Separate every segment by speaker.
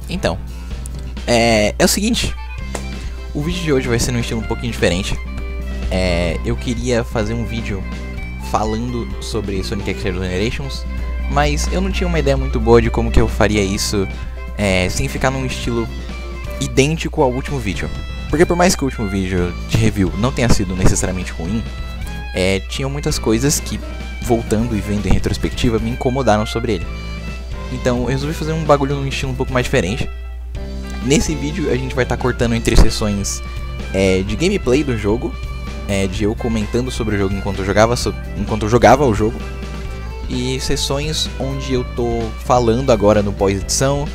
Speaker 1: Então, é o seguinte, o vídeo de hoje vai ser num estilo um pouquinho diferente. Eu queria fazer um vídeo falando sobre Sonic X Shadow Generations, mas eu não tinha uma ideia muito boa de como que eu faria isso sem ficar num estilo idêntico ao último vídeo. Porque por mais que o último vídeo de review não tenha sido necessariamente ruim, tinham muitas coisas que, voltando e vendo em retrospectiva, me incomodaram sobre ele. Então eu resolvi fazer um bagulho num estilo um pouco mais diferente. Nesse vídeo a gente vai estar cortando entre sessões de gameplay do jogo, de eu comentando sobre o jogo enquanto eu jogava o jogo, e sessões onde eu tô falando agora no pós-edição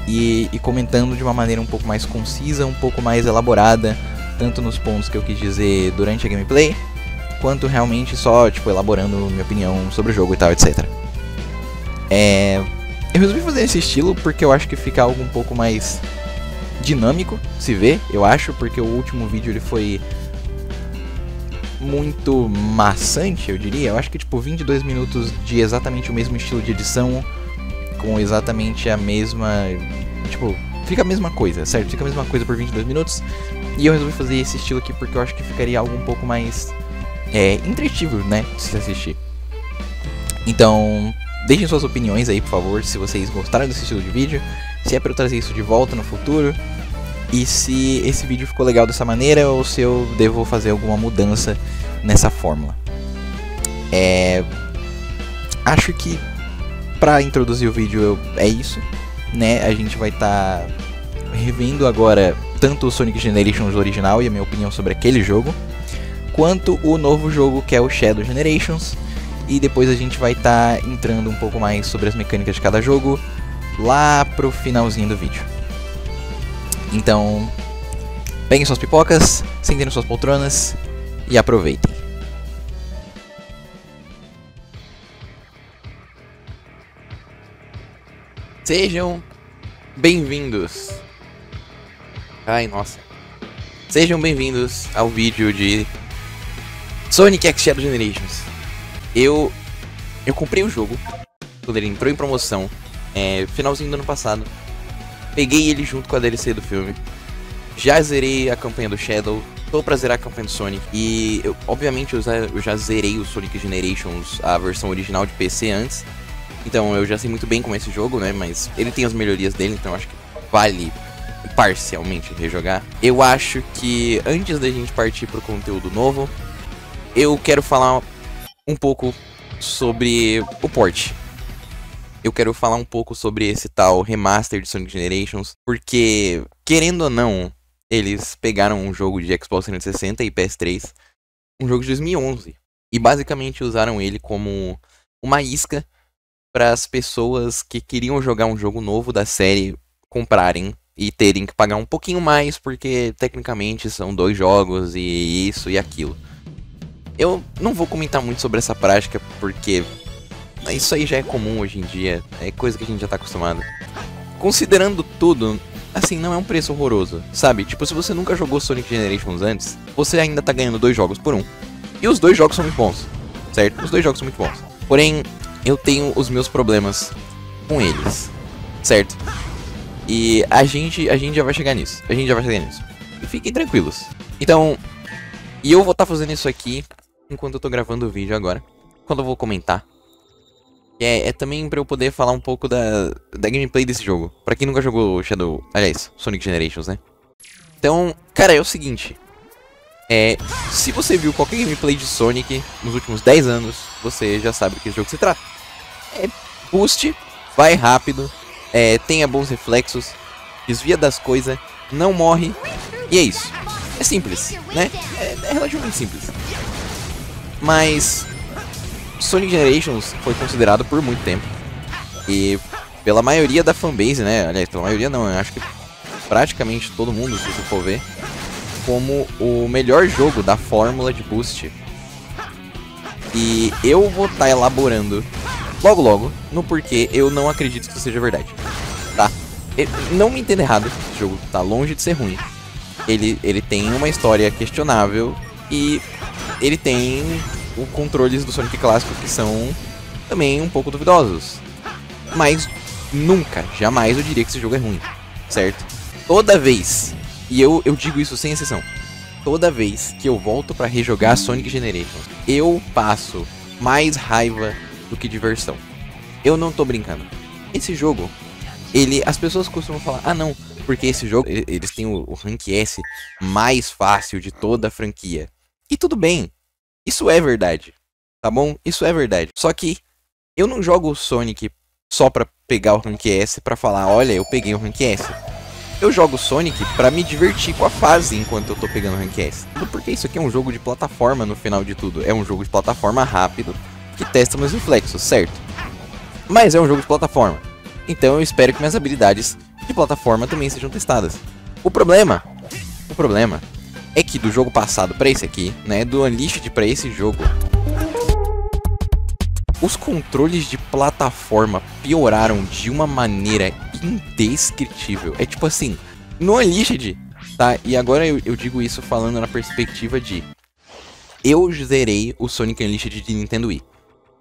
Speaker 1: e comentando de uma maneira um pouco mais concisa, um pouco mais elaborada, tanto nos pontos que eu quis dizer durante a gameplay, quanto realmente só elaborando minha opinião sobre o jogo e tal, etc. Eu resolvi fazer esse estilo porque eu acho que fica algo um pouco mais dinâmico, se vê, eu acho, porque o último vídeo ele foi muito maçante, eu diria. Eu acho que 22 minutos de exatamente o mesmo estilo de edição, com exatamente a mesma, fica a mesma coisa, certo? Fica a mesma coisa por 22 minutos. E eu resolvi fazer esse estilo aqui porque eu acho que ficaria algo um pouco mais intuitivo, né, de se assistir. Então, deixem suas opiniões aí, por favor, se vocês gostaram desse estilo de vídeo, se é pra eu trazer isso de volta no futuro, e se esse vídeo ficou legal dessa maneira, ou se eu devo fazer alguma mudança nessa fórmula. Acho que pra introduzir o vídeo é isso, né? A gente vai estar revendo agora tanto o Sonic Generations original e a minha opinião sobre aquele jogo, quanto o novo jogo que é o Shadow Generations. E depois a gente vai estar entrando um pouco mais sobre as mecânicas de cada jogo lá pro finalzinho do vídeo. Então, peguem suas pipocas, sentem nas suas poltronas e aproveitem. Sejam bem-vindos. Ai, nossa. Sejam bem-vindos ao vídeo de Sonic X Shadow Generations. Eu comprei o jogo quando ele entrou em promoção, finalzinho do ano passado. Peguei ele junto com a DLC do filme. Já zerei a campanha do Shadow, tô pra zerar a campanha do Sonic. E, obviamente, eu já zerei o Sonic Generations, a versão original de PC antes. Então eu já sei muito bem como é esse jogo, né? Mas ele tem as melhorias dele, então acho que vale parcialmente rejogar. Eu acho que antes da gente partir pro conteúdo novo, eu quero falar um pouco sobre o port. Eu quero falar um pouco sobre esse tal remaster de Sonic Generations, porque, querendo ou não, eles pegaram um jogo de Xbox 360 e PS3, um jogo de 2011, e basicamente usaram ele como uma isca para as pessoas que queriam jogar um jogo novo da série comprarem e terem que pagar um pouquinho mais, porque tecnicamente são dois jogos e isso e aquilo. Eu não vou comentar muito sobre essa prática, porque isso aí já é comum hoje em dia, é coisa que a gente já tá acostumado. Considerando tudo, assim, não é um preço horroroso, sabe? Se você nunca jogou Sonic Generations antes, você ainda tá ganhando 2 jogos por 1. E os 2 jogos são muito bons, certo? Os 2 jogos são muito bons. Porém, eu tenho os meus problemas com eles, certo? E a gente já vai chegar nisso, E fiquem tranquilos. Então, e eu vou estar fazendo isso aqui enquanto eu tô gravando o vídeo agora, quando eu vou comentar. É também pra eu poder falar um pouco da gameplay desse jogo. Pra quem nunca jogou Sonic Generations, né? Então, cara, é o seguinte. Se você viu qualquer gameplay de Sonic nos últimos 10 anos, você já sabe do que esse jogo se trata. Boost, vai rápido, tenha bons reflexos, desvia das coisas, não morre, e é isso. É simples, né? É relativamente simples. Mas Sonic Generations foi considerado por muito tempo, e pela maioria da fanbase, né? Aliás, pela maioria não, eu acho que praticamente todo mundo, se você for ver, como o melhor jogo da fórmula de Boost. E eu vou estar elaborando logo no porquê eu não acredito que isso seja verdade, tá? Não me entenda errado, esse jogo tá longe de ser ruim. Ele tem uma história questionável e ele tem os controles do Sonic clássico que são também um pouco duvidosos. Mas nunca, jamais eu diria que esse jogo é ruim. certo? Toda vez, e eu digo isso sem exceção, toda vez que eu volto pra rejogar Sonic Generations, eu passo mais raiva do que diversão. Eu não tô brincando. Esse jogo, as pessoas costumam falar, ah não, porque esse jogo, eles têm o Rank S mais fácil de toda a franquia. E tudo bem, isso é verdade, tá bom? Isso é verdade. Só que eu não jogo o Sonic só pra pegar o Rank S pra falar, olha, eu peguei o Rank S. Eu jogo Sonic pra me divertir com a fase enquanto eu tô pegando o Rank S. Porque isso aqui é um jogo de plataforma no final de tudo. É um jogo de plataforma rápido que testa meus reflexos, certo? Mas é um jogo de plataforma. Então eu espero que minhas habilidades de plataforma também sejam testadas. O problema é que do jogo passado pra esse aqui, né, do Unleashed pra esse jogo, os controles de plataforma pioraram de uma maneira indescritível. É tipo assim, no Unleashed, tá? E agora eu digo isso falando na perspectiva de... eu zerei o Sonic Unleashed de Nintendo Wii.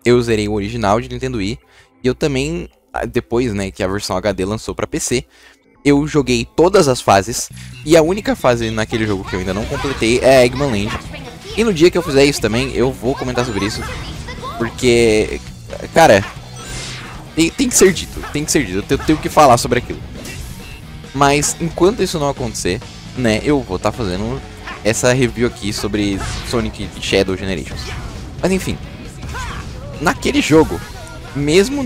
Speaker 1: Eu zerei o original de Nintendo Wii. E eu também, depois, né, que a versão HD lançou pra PC, eu joguei todas as fases. E a única fase naquele jogo que eu ainda não completei é a Eggman Land. E no dia que eu fizer isso também, eu vou comentar sobre isso. Porque, cara, tem que ser dito, eu tenho que falar sobre aquilo. Mas enquanto isso não acontecer, né, eu vou estar fazendo essa review aqui sobre Sonic Shadow Generations. Mas enfim, naquele jogo, mesmo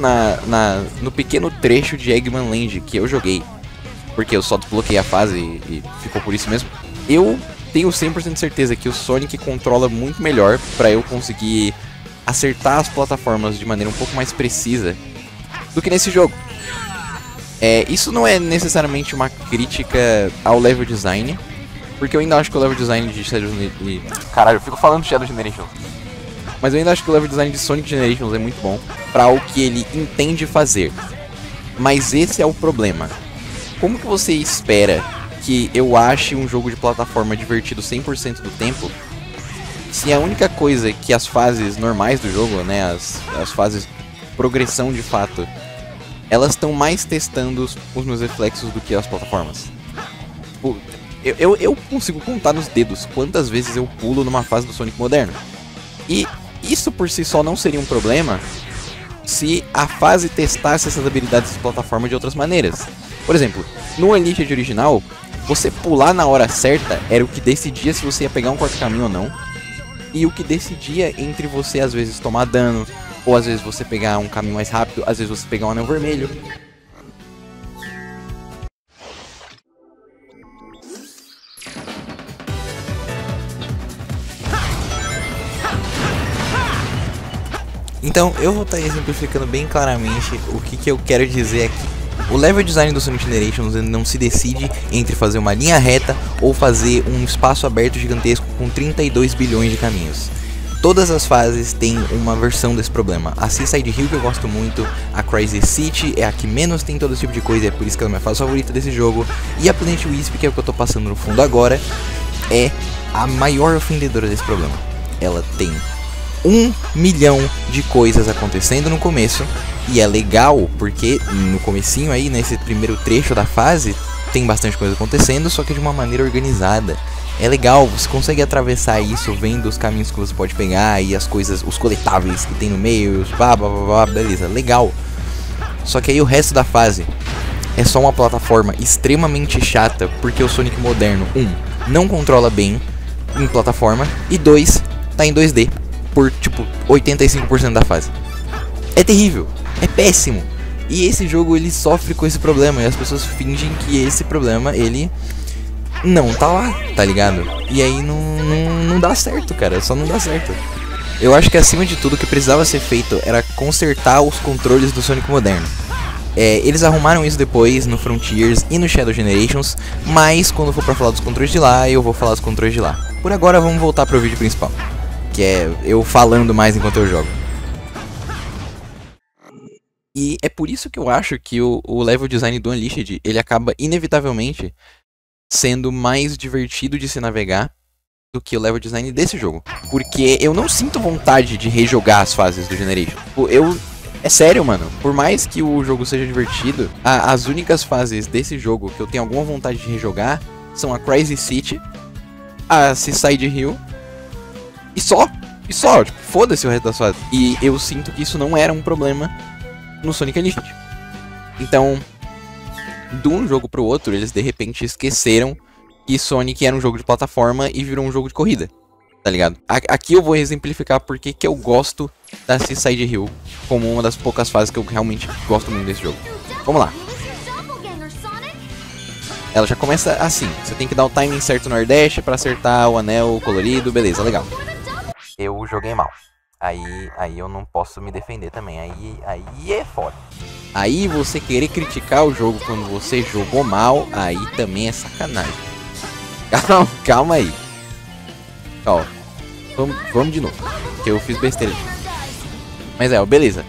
Speaker 1: no pequeno trecho de Eggman Land que eu joguei, porque eu só desbloqueei a fase e ficou por isso mesmo, eu tenho 100% de certeza que o Sonic controla muito melhor pra eu conseguir acertar as plataformas de maneira um pouco mais precisa do que nesse jogo. Isso não é necessariamente uma crítica ao level design, porque eu ainda acho que o level design de Shadow Generations... Caralho, eu fico falando Shadow Generations. Mas eu ainda acho que o level design de Sonic Generations é muito bom para o que ele entende fazer. Mas esse é o problema. Como que você espera que eu ache um jogo de plataforma divertido 100% do tempo, se a única coisa que as fases normais do jogo, né, as fases progressão de fato, elas estão mais testando os meus reflexos do que as plataformas? Tipo, eu consigo contar nos dedos quantas vezes eu pulo numa fase do Sonic moderno. E isso por si só não seria um problema se a fase testasse essas habilidades de plataforma de outras maneiras. Por exemplo, no Unleashed original, você pular na hora certa era o que decidia se você ia pegar um corta-caminho ou não. E o que decidia entre você às vezes tomar dano, ou às vezes você pegar um caminho mais rápido, às vezes você pegar um anel vermelho. Então eu vou estar exemplificando bem claramente o que eu quero dizer aqui. O level design do Sonic Generations não se decide entre fazer uma linha reta ou fazer um espaço aberto gigantesco com 32 bilhões de caminhos. Todas as fases têm uma versão desse problema. A Seaside Hill, que eu gosto muito, a Crazy City é a que menos tem todo esse tipo de coisa, é por isso que ela é a minha fase favorita desse jogo. E a Planet Wisp, que é o que eu tô passando no fundo agora, é a maior ofendedora desse problema. Ela tem 1 milhão de coisas acontecendo no começo, e é legal porque no comecinho aí, nesse primeiro trecho da fase, tem bastante coisa acontecendo, só que de uma maneira organizada. É legal, você consegue atravessar isso vendo os caminhos que você pode pegar e as coisas, os coletáveis que tem no meio, blá blá blá blá, beleza, legal. Só que aí o resto da fase é só uma plataforma extremamente chata, porque o Sonic moderno, 1, não controla bem em plataforma, e 2, tá em 2D por tipo 85% da fase. É terrível, é péssimo. E esse jogo ele sofre com esse problema, e as pessoas fingem que esse problema ele não tá lá, tá ligado? E aí não dá certo, cara, só não dá certo. Eu acho que acima de tudo o que precisava ser feito era consertar os controles do Sonic moderno. Eles arrumaram isso depois no Frontiers e no Shadow Generations, mas quando for pra falar dos controles de lá, eu vou falar dos controles de lá. Por agora vamos voltar pro vídeo principal, que é eu falando mais enquanto eu jogo. E é por isso que eu acho que o level design do Unleashed, ele acaba inevitavelmente sendo mais divertido de se navegar do que o level design desse jogo. Porque eu não sinto vontade de rejogar as fases do Generation. É sério, mano. Por mais que o jogo seja divertido, as únicas fases desse jogo que eu tenho alguma vontade de rejogar são a Crazy City, a Seaside Hill e só. E só, tipo, foda-se o resto das fases. E eu sinto que isso não era um problema no Sonic Unleashed. Então, de um jogo pro outro, eles de repente esqueceram que Sonic era um jogo de plataforma e virou um jogo de corrida, tá ligado? Aqui eu vou exemplificar porque que eu gosto da Seaside Hill como uma das poucas fases que eu realmente gosto muito desse jogo. Vamos lá. Ela já começa assim, você tem que dar o timing certo no Nordeste pra acertar o anel colorido, beleza, legal. Eu joguei mal. Aí eu não posso me defender também, aí é foda. Aí você querer criticar o jogo quando você jogou mal, aí também é sacanagem. Calma aí. Ó, vamos de novo, que eu fiz besteira. Mas beleza.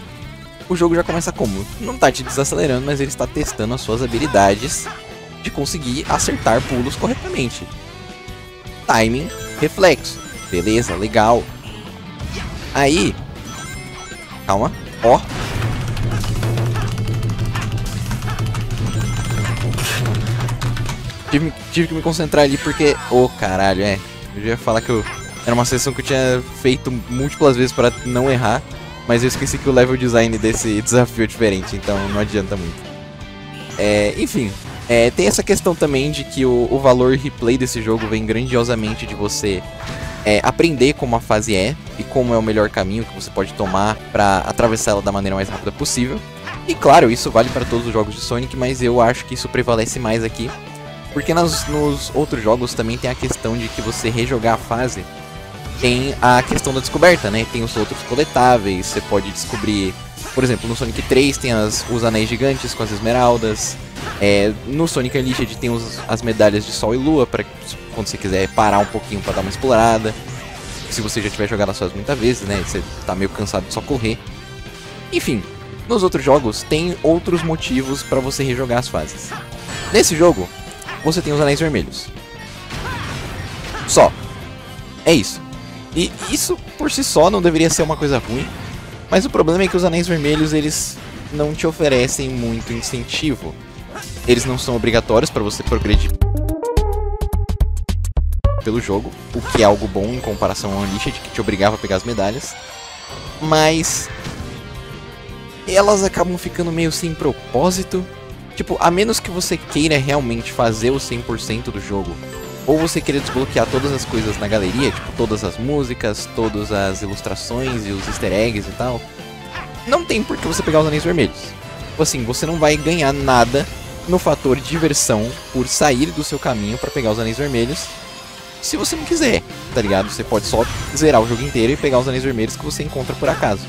Speaker 1: O jogo já começa como? Não tá te desacelerando, mas ele está testando as suas habilidades de conseguir acertar pulos corretamente. Timing, reflexo. Beleza, legal. Aí, calma, ó. Tive que me concentrar ali porque, caralho, eu já ia falar que era uma sessão que eu tinha feito múltiplas vezes para não errar, mas eu esqueci que o level design desse desafio é diferente, então não adianta muito. Enfim, tem essa questão também de que o valor replay desse jogo vem grandiosamente de você aprender como a fase é e como é o melhor caminho que você pode tomar para atravessar ela da maneira mais rápida possível. E claro, isso vale para todos os jogos de Sonic, mas eu acho que isso prevalece mais aqui, porque nos outros jogos também tem a questão de que você rejogar a fase tem a questão da descoberta, né? Tem os outros coletáveis, você pode descobrir, por exemplo, no Sonic 3 tem os anéis gigantes com as esmeraldas, no Sonic Unleashed tem as medalhas de Sol e Lua, para quando você quiser parar um pouquinho para dar uma explorada. Se você já tiver jogado as fases muitas vezes, né? Você tá meio cansado de só correr. Enfim, nos outros jogos tem outros motivos para você rejogar as fases. Nesse jogo, você tem os anéis vermelhos. Só. É isso. E isso por si só não deveria ser uma coisa ruim, mas o problema é que os anéis vermelhos, eles não te oferecem muito incentivo. Eles não são obrigatórios para você progredir pelo jogo, o que é algo bom em comparação ao Unleashed, que te obrigava a pegar as medalhas, mas elas acabam ficando meio sem propósito. Tipo, a menos que você queira realmente fazer o 100% do jogo, ou você querer desbloquear todas as coisas na galeria, tipo todas as músicas, todas as ilustrações e os easter eggs e tal, não tem por que você pegar os anéis vermelhos. Tipo assim, você não vai ganhar nada no fator diversão por sair do seu caminho para pegar os anéis vermelhos, se você não quiser, tá ligado? Você pode só zerar o jogo inteiro e pegar os anéis vermelhos que você encontra por acaso.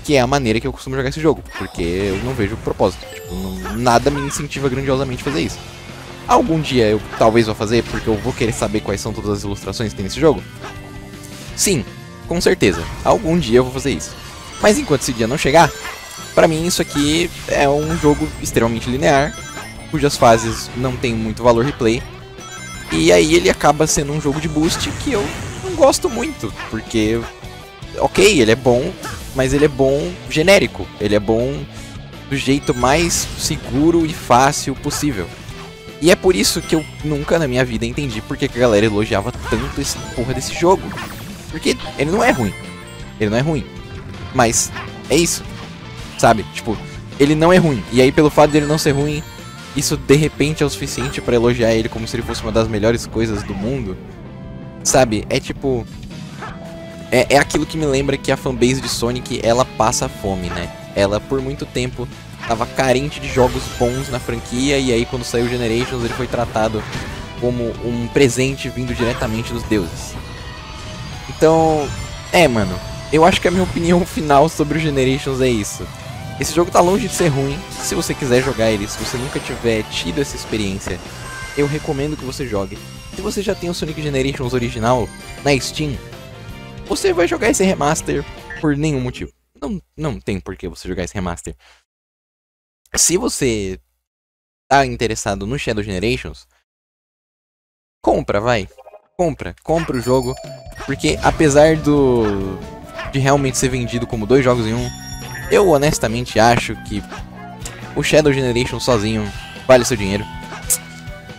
Speaker 1: Que é a maneira que eu costumo jogar esse jogo, porque eu não vejo propósito. Tipo, nada me incentiva grandiosamente a fazer isso. Algum dia eu talvez vá fazer, porque eu vou querer saber quais são todas as ilustrações que tem nesse jogo? Sim, com certeza. Algum dia eu vou fazer isso. Mas enquanto esse dia não chegar, pra mim isso aqui é um jogo extremamente linear, cujas fases não tem muito valor replay. E aí ele acaba sendo um jogo de boost que eu não gosto muito, porque, ok, ele é bom, mas ele é bom genérico. Ele é bom do jeito mais seguro e fácil possível. E é por isso que eu nunca na minha vida entendi porque que a galera elogiava tanto esse porra desse jogo. Porque ele não é ruim. Ele não é ruim. Mas é isso. Sabe? Tipo, ele não é ruim. E aí pelo fato dele não ser ruim, isso de repente é o suficiente pra elogiar ele como se ele fosse uma das melhores coisas do mundo. Sabe? É tipo... É aquilo que me lembra que a fanbase de Sonic, ela passa fome, né? Ela, por muito tempo, tava carente de jogos bons na franquia, e aí quando saiu Generations, ele foi tratado como um presente vindo diretamente dos deuses. Então, mano, eu acho que a minha opinião final sobre o Generations é isso. Esse jogo tá longe de ser ruim. Se você quiser jogar ele, se você nunca tiver tido essa experiência, eu recomendo que você jogue. Se você já tem o Sonic Generations original na Steam, você vai jogar esse remaster por nenhum motivo. Não tem por que você jogar esse remaster. Se você tá interessado no Shadow Generations, compra, vai. Compra o jogo. Porque apesar de realmente ser vendido como 2 jogos em um, Eu honestamente acho que o Shadow Generation sozinho vale seu dinheiro.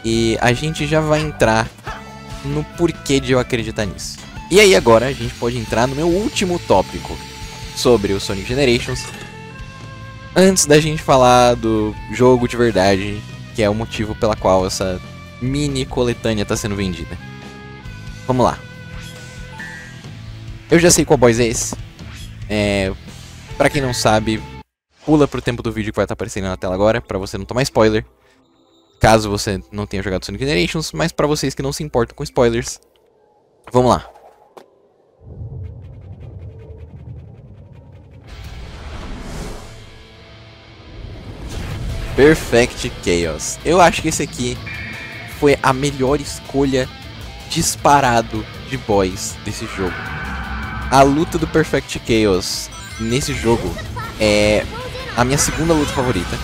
Speaker 1: E a gente já vai entrar no porquê de eu acreditar nisso. E aí agora a gente pode entrar no meu último tópico sobre o Sonic Generations, antes da gente falar do jogo de verdade, que é o motivo pela qual essa mini coletânea está sendo vendida. Vamos lá. Eu já sei qual boss é esse. Pra quem não sabe, pula pro tempo do vídeo que vai estar aparecendo na tela agora, pra você não tomar spoiler. Caso você não tenha jogado Sonic Generations, mas pra vocês que não se importam com spoilers, vamos lá. Perfect Chaos. Eu acho que esse aqui foi a melhor escolha disparado de boss desse jogo. A luta do Perfect Chaos nesse jogo é a minha segunda luta favorita,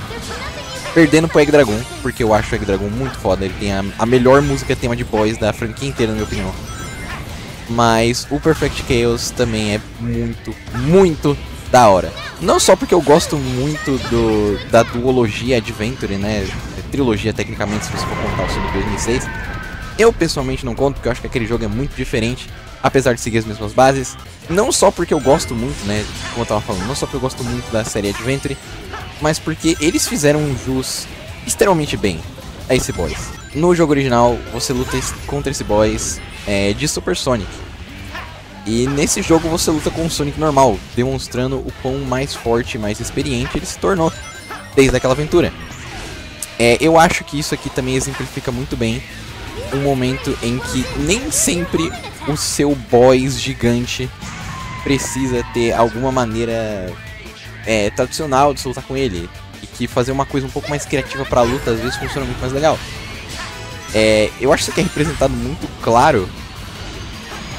Speaker 1: perdendo pro Egg Dragon, porque eu acho o Egg Dragon muito foda. Ele tem a melhor música tema de boss da franquia inteira, na minha opinião. Mas o Perfect Chaos também é muito, muito da hora. Não só porque eu gosto muito da duologia Adventure, né? Trilogia, tecnicamente, se você for contar o Sonic 2006. Eu pessoalmente não conto, porque eu acho que aquele jogo é muito diferente, apesar de seguir as mesmas bases. Não só porque eu gosto muito, né? Como eu tava falando, não só porque eu gosto muito da série Adventure, mas porque eles fizeram um jus extremamente bem a esse boss. No jogo original, você luta contra esse boss de Super Sonic. E nesse jogo você luta com o Sonic normal, demonstrando o quão mais forte e mais experiente ele se tornou desde aquela aventura. Eu acho que isso aqui também exemplifica muito bem um momento em que nem sempre o seu boss gigante precisa ter alguma maneira tradicional de se lutar com ele. E que fazer uma coisa um pouco mais criativa pra luta às vezes funciona muito mais legal. Eu acho que isso aqui é representado muito claro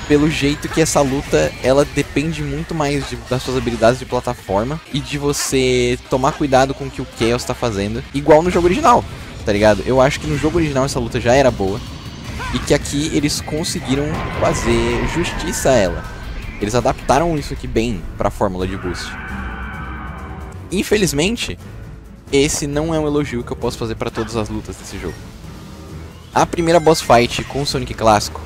Speaker 1: pelo jeito que essa luta, ela depende muito mais das suas habilidades de plataforma e de você tomar cuidado com o que o Chaos tá fazendo, igual no jogo original, tá ligado? Eu acho que no jogo original essa luta já era boa e que aqui eles conseguiram fazer justiça a ela. Eles adaptaram isso aqui bem pra fórmula de boost. Infelizmente, esse não é um elogio que eu posso fazer pra todas as lutas desse jogo. A primeira boss fight com o Sonic clássico,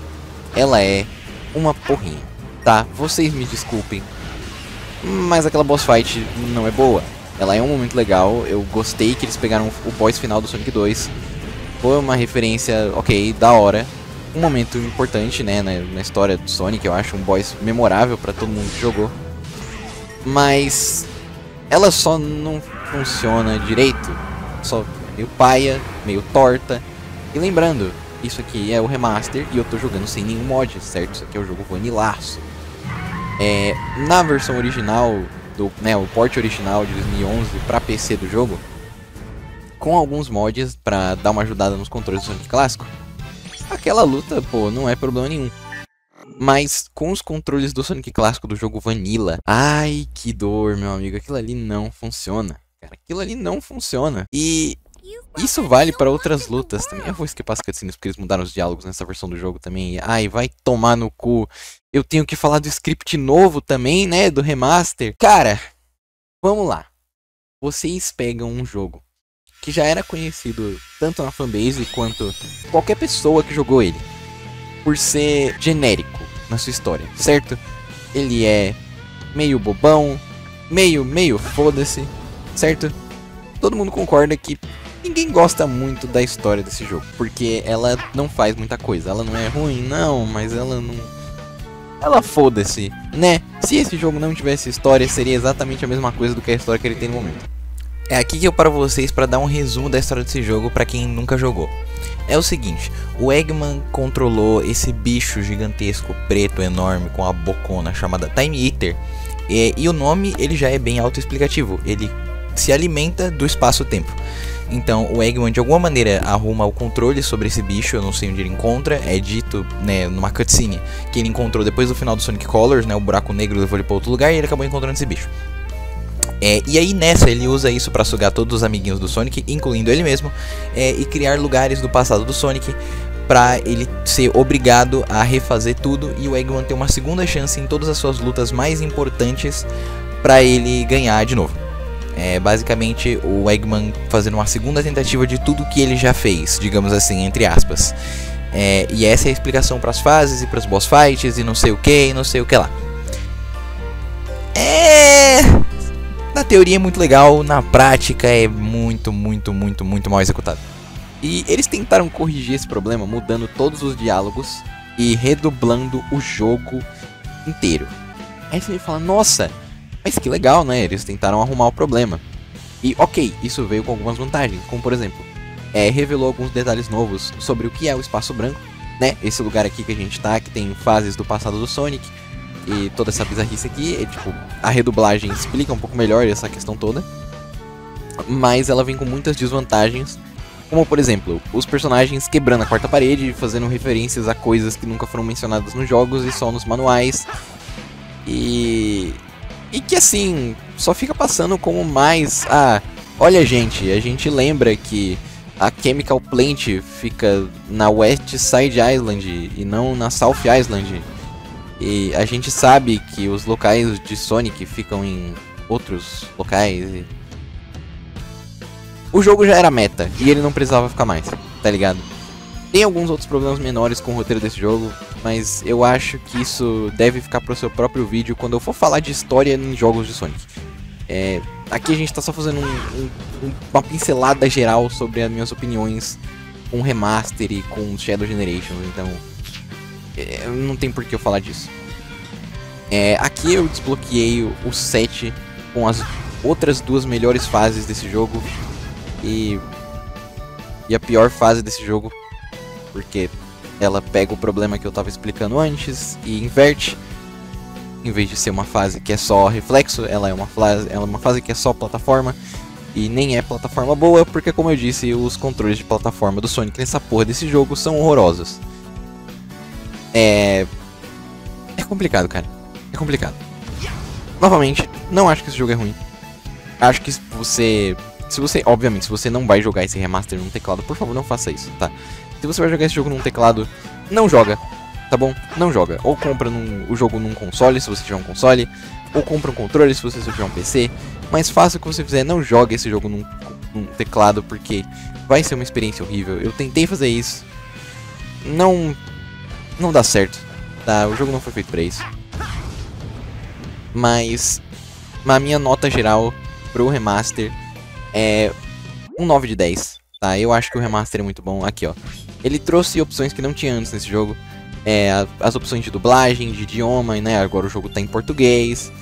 Speaker 1: ela é uma porrinha, tá? Vocês me desculpem, mas aquela boss fight não é boa. Ela é um momento legal, eu gostei que eles pegaram o boss final do Sonic 2. Foi uma referência, ok, da hora. Um momento importante, né, na história do Sonic, eu acho um boss memorável pra todo mundo que jogou. Mas ela só não funciona direito, só meio paia, meio torta. E lembrando, isso aqui é o remaster e eu tô jogando sem nenhum mod, certo? Isso aqui é o jogo vanilaço. Na versão original, o port original de 2011 pra PC do jogo, com alguns mods pra dar uma ajudada nos controles do Sonic clássico, aquela luta, pô, não é problema nenhum. Mas com os controles do Sonic clássico do jogo Vanilla, ai, que dor, meu amigo, aquilo ali não funciona. Cara, aquilo ali não funciona. E isso vale para outras lutas também. Eu vou esquipar as cutscenes porque eles mudaram os diálogos nessa versão do jogo também. Ai, vai tomar no cu. Eu tenho que falar do script novo também, né? Do remaster. Cara, vamos lá. Vocês pegam um jogo que já era conhecido tanto na fanbase quanto qualquer pessoa que jogou ele, por ser genérico na sua história, certo? Ele é meio bobão, meio foda-se, certo? Todo mundo concorda que ninguém gosta muito da história desse jogo, porque ela não faz muita coisa. Ela não é ruim, não, mas ela não... Ela foda-se, né? Se esse jogo não tivesse história, seria exatamente a mesma coisa do que a história que ele tem no momento. É aqui que eu paro vocês para dar um resumo da história desse jogo para quem nunca jogou. É o seguinte, o Eggman controlou esse bicho gigantesco, preto, enorme, com a bocona, chamada Time Eater. E o nome, ele já é bem autoexplicativo, ele se alimenta do espaço-tempo. Então o Eggman de alguma maneira arruma o controle sobre esse bicho, eu não sei onde ele encontra, é dito, né, numa cutscene, que ele encontrou depois do final do Sonic Colors, né, o buraco negro levou ele para outro lugar e ele acabou encontrando esse bicho. E aí nessa ele usa isso para sugar todos os amiguinhos do Sonic, incluindo ele mesmo, e criar lugares do passado do Sonic para ele ser obrigado a refazer tudo e o Eggman ter uma segunda chance em todas as suas lutas mais importantes para ele ganhar de novo.
Speaker 2: É basicamente o Eggman fazendo uma segunda tentativa de tudo que ele já fez, digamos assim, entre aspas. E essa é a explicação para as fases e para os boss fights e não sei o que e não sei o que lá. Na teoria é muito legal, na prática é muito mal executado. E eles tentaram corrigir esse problema mudando todos os diálogos e redublando o jogo inteiro. Aí você fala, nossa, mas que legal, né? Eles tentaram arrumar o problema. E ok, isso veio com algumas vantagens, como por exemplo, revelou alguns detalhes novos sobre o que é o Espaço Branco, né? Esse lugar aqui que a gente tá, que tem fases do passado do Sonic e toda essa bizarrice aqui, tipo, a redublagem explica um pouco melhor essa questão toda. Mas ela vem com muitas desvantagens, como por exemplo, os personagens quebrando a quarta parede, fazendo referências a coisas que nunca foram mencionadas nos jogos e só nos manuais. E que assim, só fica passando como mais... olha gente, a gente lembra que a Chemical Plant fica na West Side Island e não na South Island. E a gente sabe que os locais de Sonic ficam em outros locais. O jogo já era meta e ele não precisava ficar mais, tá ligado? Tem alguns outros problemas menores com o roteiro desse jogo, mas eu acho que isso deve ficar pro seu próprio vídeo quando eu for falar de história em jogos de Sonic. Aqui a gente tá só fazendo uma pincelada geral sobre as minhas opiniões com remaster e com Shadow Generation, então não tem por que eu falar disso. Aqui eu desbloqueei o set com as outras duas melhores fases desse jogo e a pior fase desse jogo, porque ela pega o problema que eu tava explicando antes e inverte. Em vez de ser uma fase que é só reflexo, ela é uma fase que é só plataforma. E nem é plataforma boa, porque como eu disse, os controles de plataforma do Sonic nessa porra desse jogo são horrorosos. É complicado, cara. É complicado. Novamente, não acho que esse jogo é ruim. Acho que obviamente, se você não vai jogar esse remaster num teclado, por favor, não faça isso, tá? Se você vai jogar esse jogo num teclado, não joga, tá bom? Não joga. Ou compra o jogo num console, se você tiver um console, ou compra um controle, se você só tiver um PC. Mas faça o que você fizer, não jogue esse jogo num teclado, porque vai ser uma experiência horrível. Eu tentei fazer isso, não dá certo, tá? O jogo não foi feito pra isso. Mas a minha nota geral pro remaster é um 9 de 10, tá? Eu acho que o remaster é muito bom. Aqui, ó. Ele trouxe opções que não tinha antes nesse jogo. As opções de dublagem, de idioma, né? Agora o jogo tá em português.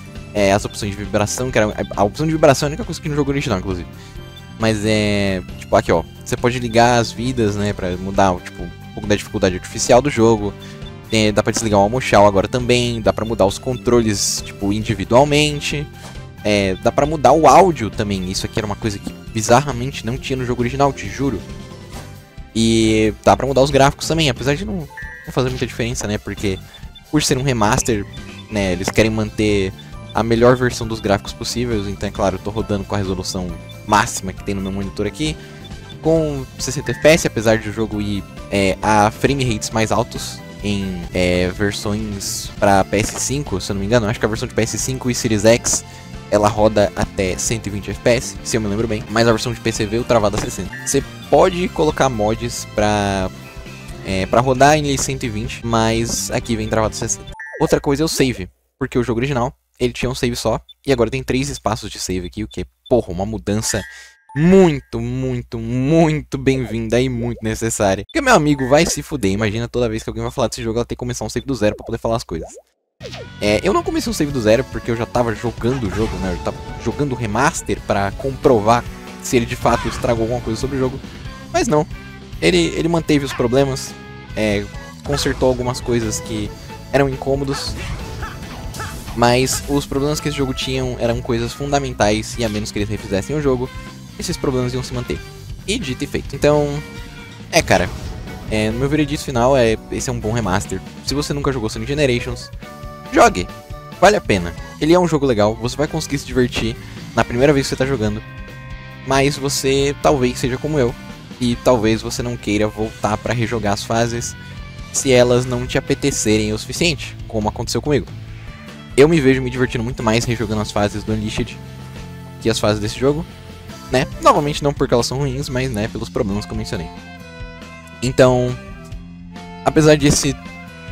Speaker 2: As opções de vibração, que era a opção de vibração é a única coisa que no jogo original, inclusive. Mas tipo, aqui, ó. Você pode ligar as vidas, né? Pra mudar, tipo, um pouco da dificuldade artificial do jogo. Dá pra desligar o Almochal agora também. Dá pra mudar os controles, tipo, individualmente. Dá pra mudar o áudio também. Isso aqui era uma coisa que bizarramente não tinha no jogo original, te juro. E dá pra mudar os gráficos também, apesar de não fazer muita diferença, né? Porque por ser um remaster, né, eles querem manter a melhor versão dos gráficos possíveis. Então, é claro, eu tô rodando com a resolução máxima que tem no meu monitor aqui, com 60 FPS, apesar de o jogo ir a frame rates mais altos em versões para PS5, se eu não me engano. Acho que a versão de PS5 e Series X ela roda até 120 FPS, se eu me lembro bem, mas a versão de PC veio travada a 60. Você pode colocar mods pra rodar em 120, mas aqui vem travado a 60. Outra coisa é o save, porque o jogo original ele tinha um save só, e agora tem 3 espaços de save aqui, o que é, porra, uma mudança muito bem-vinda e muito necessária. Porque, meu amigo, vai se fuder. Imagina toda vez que alguém vai falar desse jogo, ela tem que começar um save do zero pra poder falar as coisas. Eu não comecei um save do zero porque eu já tava jogando o jogo, né? Eu tava jogando o remaster pra comprovar se ele de fato estragou alguma coisa sobre o jogo. Mas não. Ele manteve os problemas, consertou algumas coisas que eram incômodos. Mas os problemas que esse jogo tinha eram coisas fundamentais, e a menos que eles refizessem o jogo, esses problemas iam se manter. E dito e feito. Então, cara, no meu veredito final, esse é um bom remaster. Se você nunca jogou Sonic Generations, jogue, vale a pena. Ele é um jogo legal, você vai conseguir se divertir na primeira vez que você tá jogando. Mas você talvez seja como eu, e talvez você não queira voltar pra rejogar as fases se elas não te apetecerem o suficiente, como aconteceu comigo. Eu me vejo me divertindo muito mais rejogando as fases do Unleashed que as fases desse jogo, né? Novamente não porque elas são ruins, mas, né, pelos problemas que eu mencionei. Então, apesar desse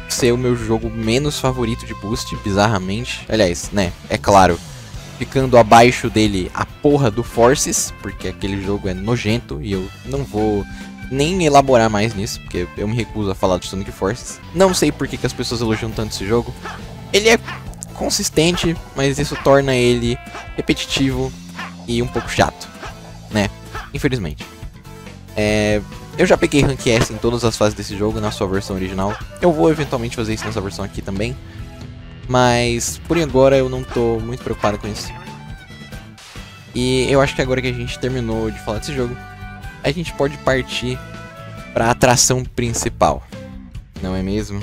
Speaker 2: ser o meu jogo menos favorito de Boost, bizarramente, aliás, né, é claro, ficando abaixo dele a porra do Forces, porque aquele jogo é nojento e eu não vou nem elaborar mais nisso, porque eu me recuso a falar de Sonic Forces. Não sei por que as pessoas elogiam tanto esse jogo. Ele é consistente, mas isso torna ele repetitivo e um pouco chato, né? Infelizmente. Eu já peguei Rank S em todas as fases desse jogo na sua versão original. Eu vou eventualmente fazer isso nessa versão aqui também. Mas por agora eu não tô muito preocupado com isso. E eu acho que agora que a gente terminou de falar desse jogo, a gente pode partir para a atração principal, não é mesmo?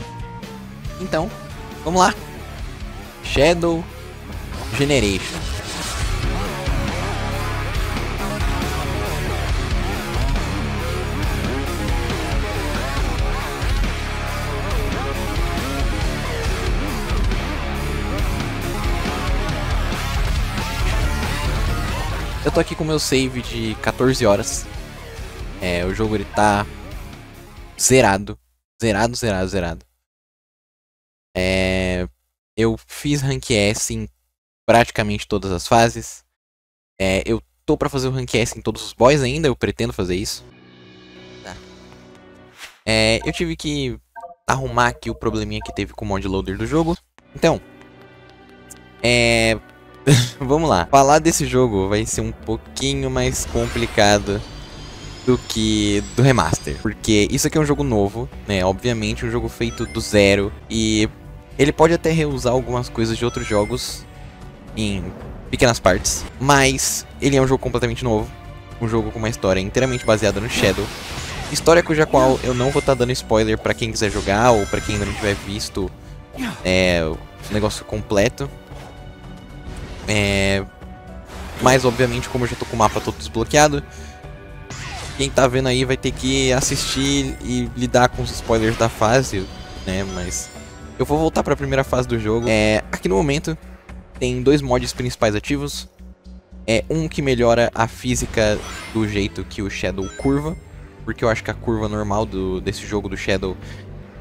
Speaker 2: Então, vamos lá. Shadow Generation. Eu tô aqui com o meu save de 14 horas. O jogo ele tá zerado. Zerado. Eu fiz Rank S em praticamente todas as fases. Eu tô pra fazer o Rank S em todos os boys ainda, eu pretendo fazer isso. Tá. Eu tive que arrumar aqui o probleminha que teve com o mod loader do jogo. Então, vamos lá. Falar desse jogo vai ser um pouquinho mais complicado do que do remaster, porque isso aqui é um jogo novo, né? Obviamente um jogo feito do zero, e ele pode até reusar algumas coisas de outros jogos em pequenas partes, mas ele é um jogo completamente novo, um jogo com uma história inteiramente baseada no Shadow, história cuja qual eu não vou estar dando spoiler pra quem quiser jogar ou pra quem ainda não tiver visto o negócio completo. Mas obviamente, como eu já tô com o mapa todo desbloqueado, quem tá vendo aí vai ter que assistir e lidar com os spoilers da fase, né? Mas eu vou voltar pra primeira fase do jogo. Aqui no momento tem dois mods principais ativos. Um que melhora a física do jeito que o Shadow curva, porque eu acho que a curva normal desse jogo do Shadow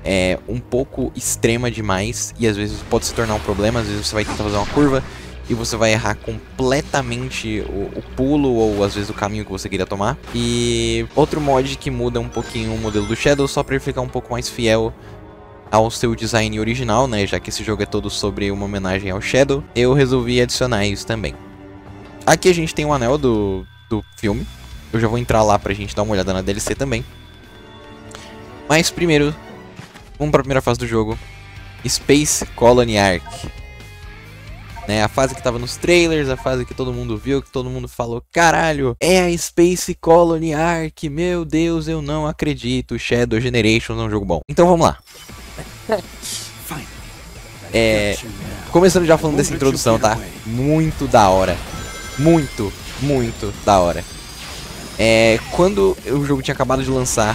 Speaker 2: é um pouco extrema demais e às vezes pode se tornar um problema. Às vezes você vai tentar fazer uma curva e você vai errar completamente o pulo ou às vezes o caminho que você queria tomar. E outro mod que muda um pouquinho o modelo do Shadow, só para ele ficar um pouco mais fiel ao seu design original, né? Já que esse jogo é todo sobre uma homenagem ao Shadow, eu resolvi adicionar isso também. Aqui a gente tem um anel do filme. Eu já vou entrar lá pra gente dar uma olhada na DLC também. Mas primeiro, vamos pra primeira fase do jogo. Space Colony Arc. A fase que tava nos trailers, a fase que todo mundo viu, que todo mundo falou: caralho, é a Space Colony Arc, meu Deus, eu não acredito, Shadow Generation é um jogo bom. Então vamos lá. Começando já falando dessa introdução, tá? Muito da hora. Muito da hora. Quando o jogo tinha acabado de lançar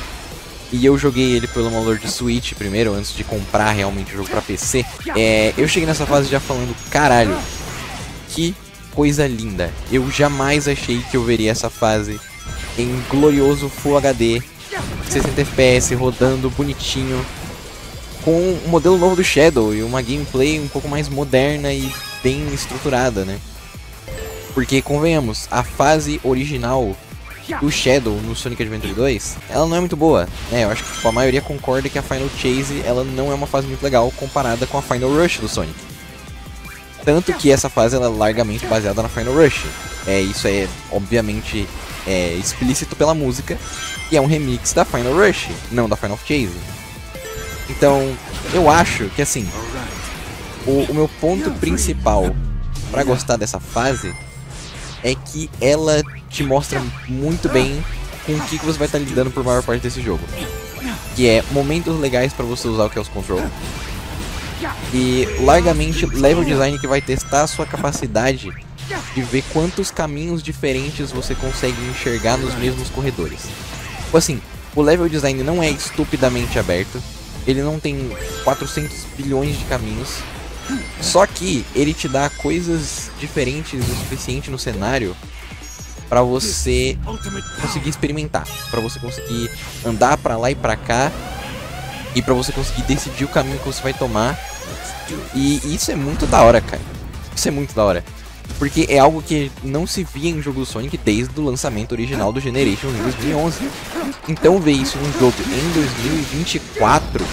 Speaker 2: e eu joguei ele pelo emulador de Switch primeiro, antes de comprar realmente o jogo pra PC, eu cheguei nessa fase já falando: caralho, que coisa linda. Eu jamais achei que eu veria essa fase em glorioso Full HD, 60 FPS, rodando bonitinho, com um modelo novo do Shadow e uma gameplay um pouco mais moderna e bem estruturada, né? Porque, convenhamos, a fase original do Shadow no Sonic Adventure 2, ela não é muito boa, né? Eu acho que a maioria concorda que a Final Chase, ela não é uma fase muito legal comparada com a Final Rush do Sonic. Tanto que essa fase ela é largamente baseada na Final Rush. Isso é, obviamente, explícito pela música, e é um remix da Final Rush, não da Final Chase. Então, eu acho que, assim, o meu ponto principal pra gostar dessa fase é que ela te mostra muito bem com o que você vai estar lidando por maior parte desse jogo. Que é momentos legais pra você usar o Chaos Control. E largamente level design que vai testar a sua capacidade de ver quantos caminhos diferentes você consegue enxergar nos mesmos corredores. Tipo assim, o level design não é estupidamente aberto. Ele não tem 400 bilhões de caminhos. Só que ele te dá coisas diferentes o suficiente no cenário pra você conseguir experimentar, pra você conseguir andar pra lá e pra cá e pra você conseguir decidir o caminho que você vai tomar. E isso é muito da hora, cara. Isso é muito da hora. Porque é algo que não se via em jogo do Sonic desde o lançamento original do Generations em 2011. Então ver isso num jogo em 2024,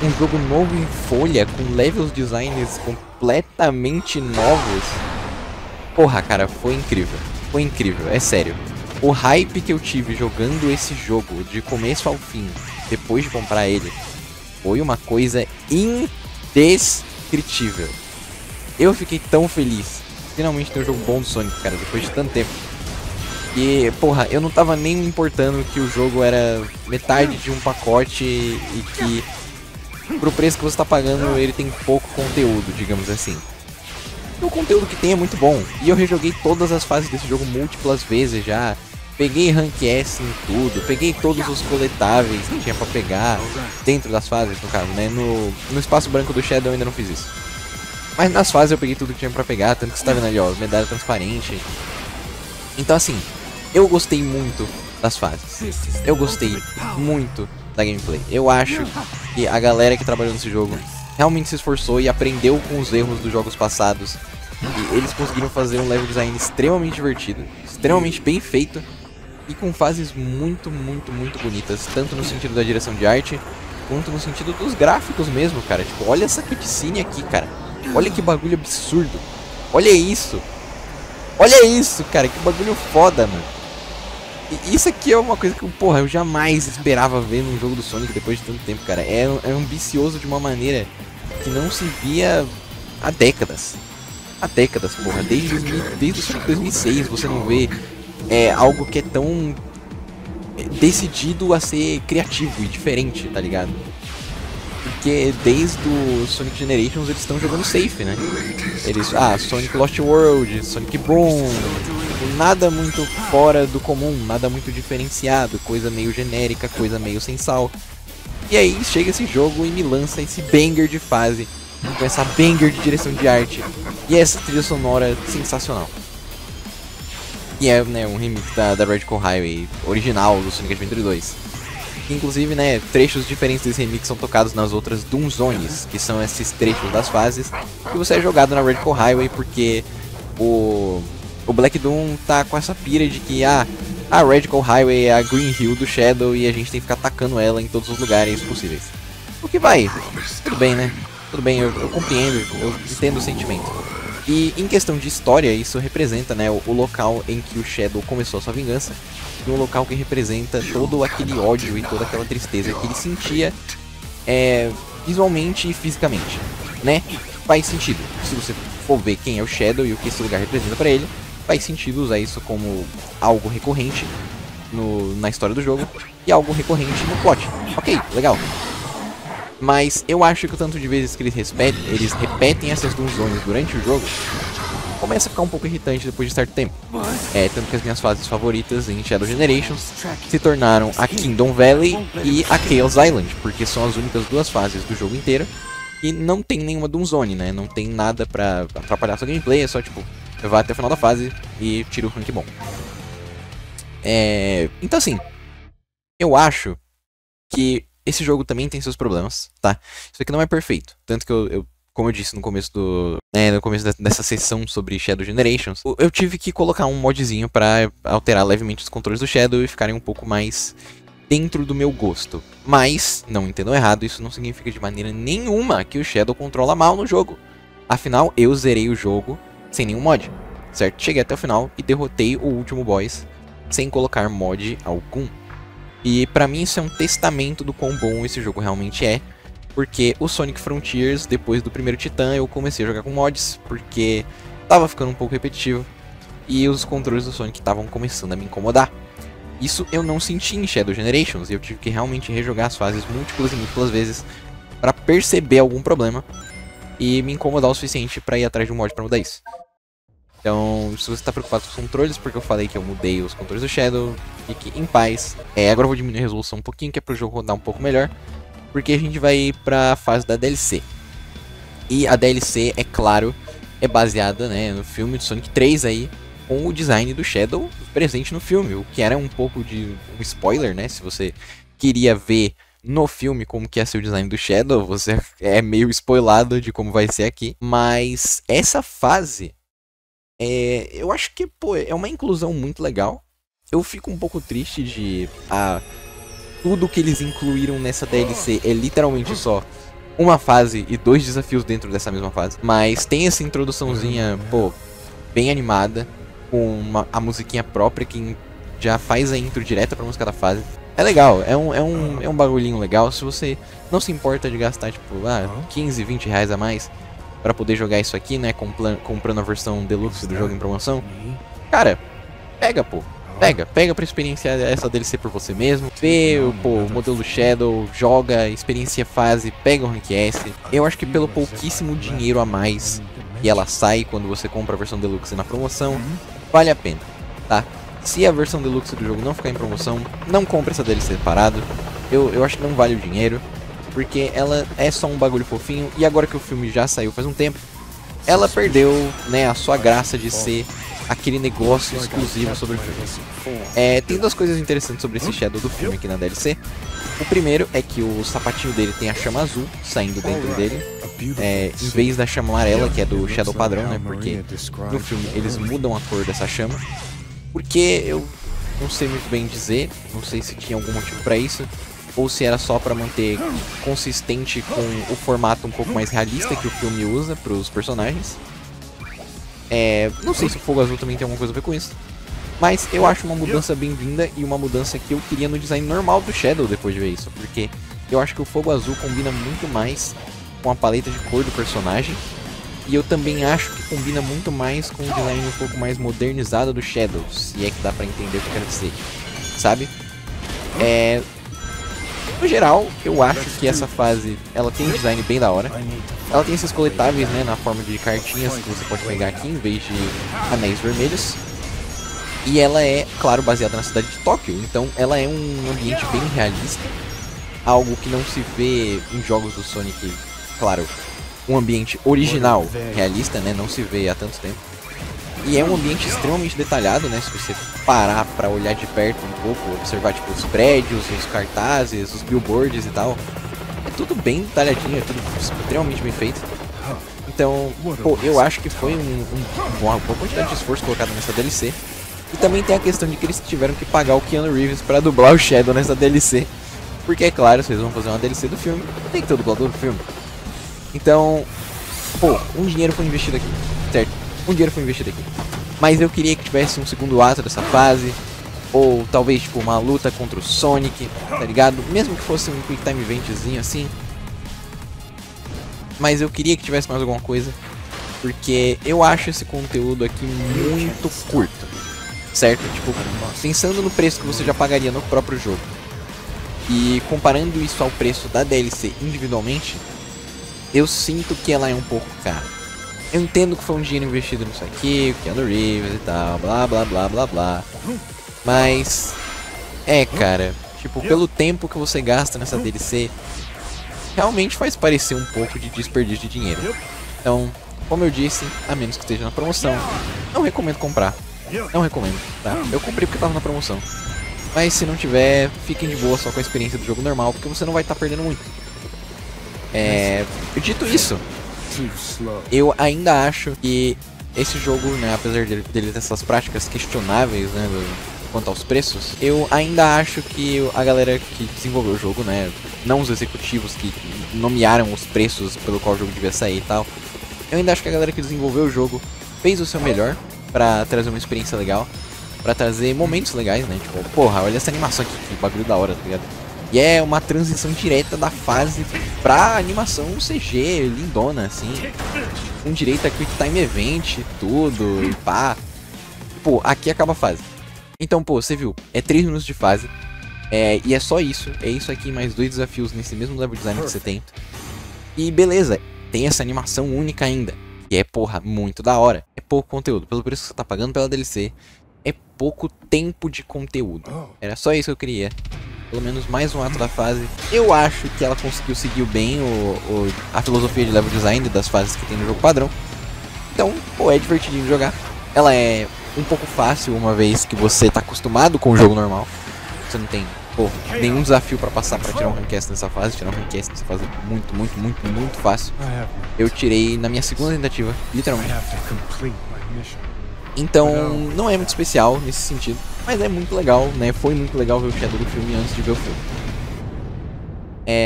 Speaker 2: um jogo novo em folha, com levels designs completamente novos. Porra, cara, foi incrível. Foi incrível, é sério. O hype que eu tive jogando esse jogo de começo ao fim, depois de comprar ele, foi uma coisa indescritível. Eu fiquei tão feliz. Finalmente tem um jogo bom do Sonic, cara, depois de tanto tempo. E, porra, eu não tava nem me importando que o jogo era metade de um pacote e que, pro preço que você tá pagando, ele tem pouco conteúdo, digamos assim. E o conteúdo que tem é muito bom. E eu rejoguei todas as fases desse jogo múltiplas vezes já. Peguei Rank S em tudo, peguei todos os coletáveis que tinha pra pegar, dentro das fases, no caso, né? No espaço branco do Shadow eu ainda não fiz isso. Mas nas fases eu peguei tudo que tinha pra pegar, tanto que você tá vendo ali, ó, medalha transparente. Então assim, eu gostei muito das fases. Eu gostei muito da gameplay. Eu acho que a galera que trabalhou nesse jogo realmente se esforçou e aprendeu com os erros dos jogos passados. E eles conseguiram fazer um level design extremamente divertido, extremamente bem feito e com fases muito bonitas, tanto no sentido da direção de arte, quanto no sentido dos gráficos mesmo, cara. Tipo, olha essa cutscene aqui, cara. Olha que bagulho absurdo. Olha isso. Olha isso, cara. Que bagulho foda, mano. E isso aqui é uma coisa que, porra, eu jamais esperava ver num jogo do Sonic depois de tanto tempo, cara. É ambicioso de uma maneira que não se via há décadas. Há décadas, porra. Desde o Sonic 2006 você não vê algo que é tão decidido a ser criativo e diferente, tá ligado? Porque desde o Sonic Generations eles estão jogando safe, né? Sonic Lost World, Sonic Boom, nada muito fora do comum, nada muito diferenciado, coisa meio genérica, coisa meio sem sal. E aí chega esse jogo e me lança esse banger de fase, com essa banger de direção de arte e essa trilha sonora sensacional. E é, né, um remix da Radical Highway original do Sonic Adventure 2. Inclusive, né, trechos diferentes desse remix são tocados nas outras Doom Zones, que são esses trechos das fases que você é jogado na Radical Highway, porque o Black Doom tá com essa pira de que a Radical Highway é a Green Hill do Shadow e a gente tem que ficar atacando ela em todos os lugares possíveis. O que vai, tudo bem, né? Tudo bem, eu compreendo, eu entendo o sentimento. E em questão de história, isso representa, né, o local em que o Shadow começou a sua vingança. E um local que representa todo aquele ódio e toda aquela tristeza que ele sentia visualmente e fisicamente, né? Faz sentido. Se você for ver quem é o Shadow e o que esse lugar representa pra ele, faz sentido usar isso como algo recorrente na história do jogo e algo recorrente no plot. Ok, legal. Mas eu acho que o tanto de vezes que eles repetem essas Doom Zones durante o jogo começa a ficar um pouco irritante depois de certo tempo. Tanto que as minhas fases favoritas em Shadow Generations se tornaram a Kingdom Valley e a Chaos Island, porque são as únicas duas fases do jogo inteiro e não tem nenhuma Doom Zone, né? Não tem nada pra atrapalhar a sua gameplay, é só tipo, eu vou até o final da fase e tiro o rank bom. Então assim, eu acho que esse jogo também tem seus problemas, tá? Isso aqui não é perfeito, tanto que eu como eu disse no começo dessa sessão sobre Shadow Generations, eu tive que colocar um modzinho pra alterar levemente os controles do Shadow e ficarem um pouco mais dentro do meu gosto. Mas, não entendam errado, isso não significa de maneira nenhuma que o Shadow controla mal no jogo. Afinal, eu zerei o jogo sem nenhum mod, certo? Cheguei até o final e derrotei o último boss sem colocar mod algum. E pra mim isso é um testamento do quão bom esse jogo realmente é. Porque o Sonic Frontiers, depois do primeiro Titã, eu comecei a jogar com mods, porque tava ficando um pouco repetitivo, e os controles do Sonic estavam começando a me incomodar. Isso eu não senti em Shadow Generations, e eu tive que realmente rejogar as fases múltiplas e múltiplas vezes para perceber algum problema, e me incomodar o suficiente para ir atrás de um mod para mudar isso. Então, se você tá preocupado com os controles, porque eu falei que eu mudei os controles do Shadow, fique em paz. Agora eu vou diminuir a resolução um pouquinho, que é pro jogo rodar um pouco melhor. Porque a gente vai pra fase da DLC. E a DLC, é claro, é baseada, né, no filme de Sonic 3 aí, com o design do Shadow presente no filme, o que era um pouco de um spoiler, né, se você queria ver no filme como que ia ser o design do Shadow, você é meio spoilado de como vai ser aqui, mas essa fase, eu acho que, pô, é uma inclusão muito legal. Eu fico um pouco triste de tudo que eles incluíram nessa DLC é literalmente só uma fase e 2 desafios dentro dessa mesma fase. Mas tem essa introduçãozinha, pô, bem animada, com a musiquinha própria que já faz a intro direta pra música da fase. É legal, é um bagulhinho legal. Se você não se importa de gastar, tipo, 15, 20 reais a mais pra poder jogar isso aqui, né, comprando a versão deluxe do jogo em promoção, cara, pega, pô. Pega pra experienciar essa DLC por você mesmo. Vê o modelo Shadow, joga, experiencia a fase, pega o Rank S. Eu acho que pelo pouquíssimo dinheiro a mais que ela sai quando você compra a versão Deluxe na promoção, vale a pena, tá? Se a versão Deluxe do jogo não ficar em promoção, não compre essa DLC separado. Eu acho que não vale o dinheiro, porque ela é só um bagulho fofinho. E agora que o filme já saiu faz um tempo, ela perdeu, né, a sua graça de ser aquele negócio exclusivo sobre o filme. Tem 2 coisas interessantes sobre esse Shadow do filme aqui na DLC. O primeiro é que o sapatinho dele tem a chama azul saindo dentro dele, em vez da chama amarela, que é do Shadow padrão, né? Porque no filme eles mudam a cor dessa chama. Porque eu não sei muito bem dizer, não sei se tinha algum motivo pra isso, ou se era só pra manter consistente com o formato um pouco mais realista que o filme usa pros personagens. Não sei se o fogo azul também tem alguma coisa a ver com isso. Mas eu acho uma mudança bem-vinda e uma mudança que eu queria no design normal do Shadow depois de ver isso. Porque eu acho que o fogo azul combina muito mais com a paleta de cor do personagem. E eu também acho que combina muito mais com o design um pouco mais modernizado do Shadow, se é que dá pra entender o que eu quero dizer, sabe? No geral, eu acho que essa fase, ela tem um design bem da hora. Ela tem esses coletáveis, né, na forma de cartinhas que você pode pegar aqui em vez de anéis vermelhos. E ela é, claro, baseada na cidade de Tóquio, então ela é um ambiente bem realista. Algo que não se vê em jogos do Sonic, claro, um ambiente original, realista, né, não se vê há tanto tempo. E é um ambiente extremamente detalhado, né, se você parar pra olhar de perto um pouco, observar tipo os prédios, os cartazes, os billboards e tal. É tudo bem detalhadinho, é tudo extremamente bem feito. Então, pô, eu acho que foi uma boa quantidade de esforço colocado nessa DLC. E também tem a questão de que eles tiveram que pagar o Keanu Reeves pra dublar o Shadow nessa DLC. Porque, é claro, se eles vão fazer uma DLC do filme, tem que ter o dublador do filme. Então, pô, um dinheiro foi investido aqui, certo? Um dinheiro foi investido aqui. Mas eu queria que tivesse um segundo ato dessa fase. Ou talvez, tipo, uma luta contra o Sonic, tá ligado? Mesmo que fosse um Quick Time Eventzinho assim. Mas eu queria que tivesse mais alguma coisa. Porque eu acho esse conteúdo aqui muito curto, certo? Tipo, pensando no preço que você já pagaria no próprio jogo e comparando isso ao preço da DLC individualmente, eu sinto que ela é um pouco cara. Eu entendo que foi um dinheiro investido nisso aqui, o Keanu Reeves e tal, blá blá blá blá blá. Mas, cara, tipo, pelo tempo que você gasta nessa DLC, realmente faz parecer um pouco de desperdício de dinheiro. Então, como eu disse, a menos que esteja na promoção, não recomendo comprar. Não recomendo, tá? Eu comprei porque tava na promoção. Mas se não tiver, fiquem de boa só com a experiência do jogo normal, porque você não vai estar perdendo muito. Dito isso, eu ainda acho que esse jogo, né, apesar dele ter essas práticas questionáveis, né, quanto aos preços, eu ainda acho que a galera que desenvolveu o jogo, né, não os executivos que nomearam os preços pelo qual o jogo devia sair e tal, eu ainda acho que a galera que desenvolveu o jogo fez o seu melhor pra trazer uma experiência legal, pra trazer momentos legais, né, tipo, porra, olha essa animação aqui, que bagulho da hora, tá ligado? E é uma transição direta da fase pra animação CG, lindona, assim, com direito a Quick Time Event, tudo, e pá. Pô, aqui acaba a fase. Então, pô, você viu, é 3 minutos de fase, e é só isso, é isso aqui, mais 2 desafios nesse mesmo level design que você tem. E beleza, tem essa animação única ainda, que é, porra, muito da hora. É pouco conteúdo, pelo preço que você tá pagando pela DLC, é pouco tempo de conteúdo. Era só isso que eu queria. pelo menos mais um ato da fase. Eu acho que ela conseguiu seguir bem a filosofia de level design das fases que tem no jogo padrão. Então, pô, é divertidinho de jogar. Ela é um pouco fácil uma vez que você tá acostumado com o jogo normal. Você não tem, pô, nenhum desafio pra passar pra tirar um Rankcast nessa fase. Tirar um Rankcast nessa fase é muito fácil. Eu tirei na minha segunda tentativa, literalmente. Então, não é muito especial nesse sentido, mas é muito legal, né? Foi muito legal ver o Shadow do filme antes de ver o filme.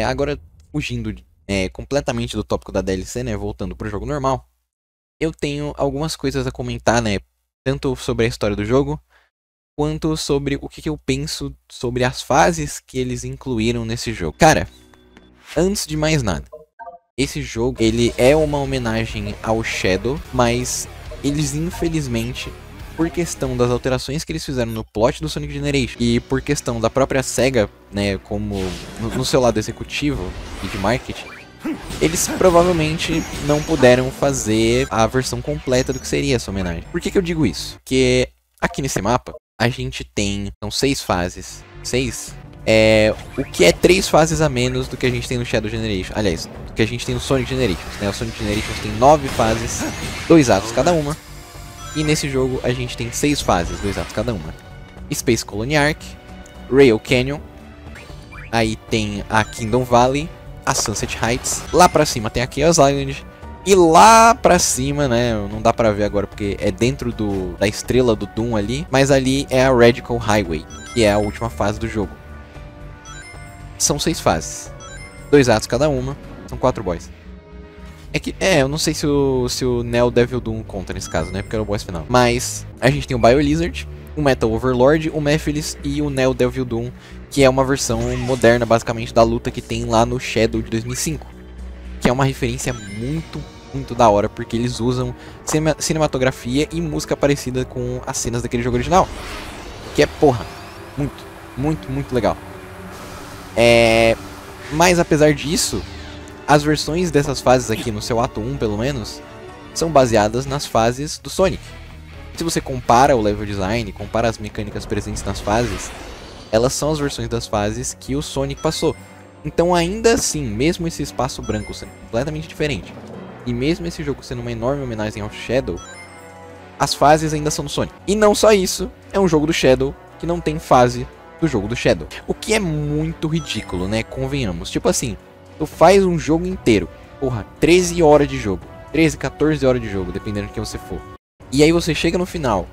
Speaker 2: Agora, fugindo completamente do tópico da DLC, né? Voltando pro jogo normal. Eu tenho algumas coisas a comentar, né? Tanto sobre a história do jogo, quanto sobre o que eu penso sobre as fases que eles incluíram nesse jogo. Cara, antes de mais nada, esse jogo, ele é uma homenagem ao Shadow, mas eles infelizmente, por questão das alterações que eles fizeram no plot do Sonic Generation e por questão da própria SEGA, né, como no seu lado executivo e de marketing, eles provavelmente não puderam fazer a versão completa do que seria essa homenagem. Por que eu digo isso? Porque aqui nesse mapa a gente tem, são 6 fases, 6, o que é 3 fases a menos do que a gente tem no Shadow Generation. Aliás, do que a gente tem no Sonic Generations, né? O Sonic Generations tem 9 fases, 2 atos cada uma. E nesse jogo a gente tem 6 fases, 2 atos cada uma. Space Colony Arc, Rail Canyon, aí tem a Kingdom Valley, a Sunset Heights, lá pra cima tem a Chaos Island, e lá pra cima, né, não dá pra ver agora porque é dentro da estrela do Doom ali, mas ali é a Radical Highway, que é a última fase do jogo. São 6 fases, 2 atos cada uma, são 4 boys. Eu não sei se o Neo Devil Doom conta nesse caso, né, porque era o boss final. Mas a gente tem o Bio-Lizard, o Metal Overlord, o Mephiles e o Neo Devil Doom, que é uma versão moderna, basicamente, da luta que tem lá no Shadow de 2005. Que é uma referência muito da hora, porque eles usam cinematografia e música parecida com as cenas daquele jogo original. Que é, porra, muito legal. Mas apesar disso, as versões dessas fases aqui, no seu ato 1 pelo menos, são baseadas nas fases do Sonic. Se você compara o level design, compara as mecânicas presentes nas fases, elas são as versões das fases que o Sonic passou. Então ainda assim, mesmo esse espaço branco sendo completamente diferente, e mesmo esse jogo sendo uma enorme homenagem ao Shadow, as fases ainda são do Sonic. E não só isso, é um jogo do Shadow que não tem fase do jogo do Shadow. O que é muito ridículo, né? Convenhamos. Tipo assim, tu faz um jogo inteiro, porra, 13 horas de jogo, 13, 14 horas de jogo, dependendo de quem você for. E aí você chega no final,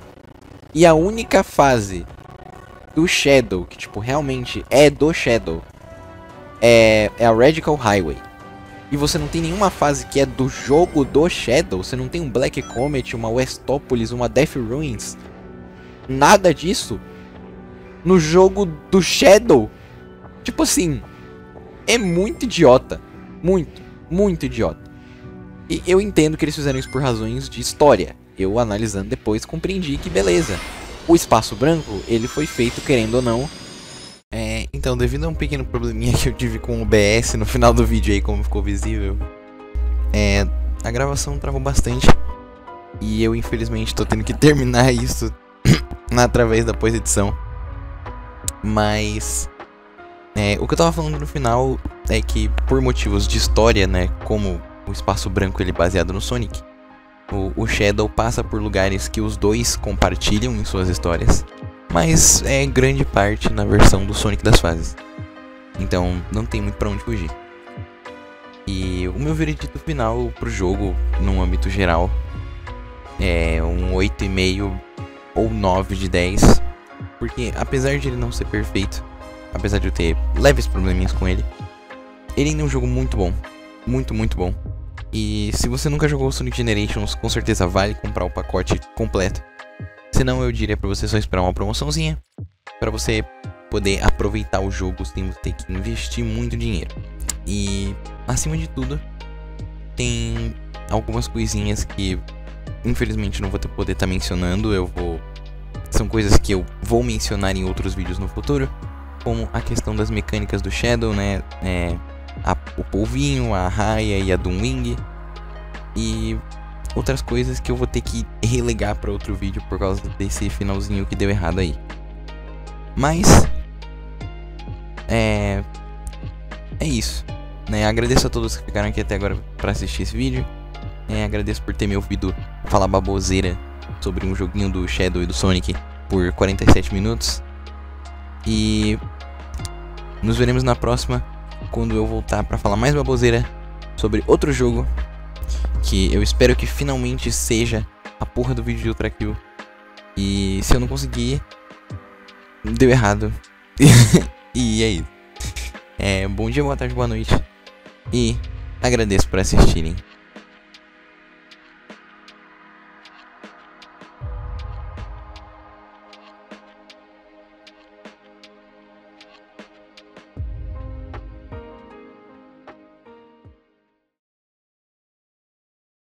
Speaker 2: e a única fase do Shadow, que tipo, realmente é do Shadow, é a Radical Highway. E você não tem nenhuma fase que é do jogo do Shadow, você não tem um Black Comet, uma Westopolis, uma Death Ruins, nada disso no jogo do Shadow. Tipo assim, é muito idiota, muito idiota. E eu entendo que eles fizeram isso por razões de história. Eu, analisando depois, compreendi que beleza, o espaço branco, ele foi feito, querendo ou não. Então, devido a um pequeno probleminha que eu tive com o OBS no final do vídeo aí, como ficou visível, a gravação travou bastante. E eu, infelizmente, tô tendo que terminar isso através da pós-edição. Mas o que eu tava falando no final é que, por motivos de história, né, como o espaço branco ele é baseado no Sonic, o Shadow passa por lugares que os dois compartilham em suas histórias, mas é grande parte na versão do Sonic das fases. Então não tem muito pra onde fugir. E o meu veredito final pro jogo, num âmbito geral, é um 8,5 ou 9 de 10. Porque apesar de ele não ser perfeito, apesar de eu ter leves probleminhas com ele, ele ainda é um jogo muito bom. Muito bom. E se você nunca jogou Sonic Generations, com certeza vale comprar o pacote completo. Senão eu diria pra você só esperar uma promoçãozinha, pra você poder aproveitar o jogo sem ter que investir muito dinheiro. E acima de tudo, tem algumas coisinhas que infelizmente não vou poder estar mencionando. São coisas que eu vou mencionar em outros vídeos no futuro, como a questão das mecânicas do Shadow, né? O polvinho, a raia e a Doomwing. E outras coisas que eu vou ter que relegar para outro vídeo por causa desse finalzinho que deu errado aí. Mas É isso, né? Agradeço a todos que ficaram aqui até agora pra assistir esse vídeo. Agradeço por ter me ouvido falar baboseira sobre um joguinho do Shadow e do Sonic por 47 minutos. E nos veremos na próxima, quando eu voltar pra falar mais baboseira sobre outro jogo, que eu espero que finalmente seja a porra do vídeo de Ultra Kill. E se eu não conseguir, deu errado. E é isso. Bom dia, boa tarde, boa noite. E agradeço por assistirem.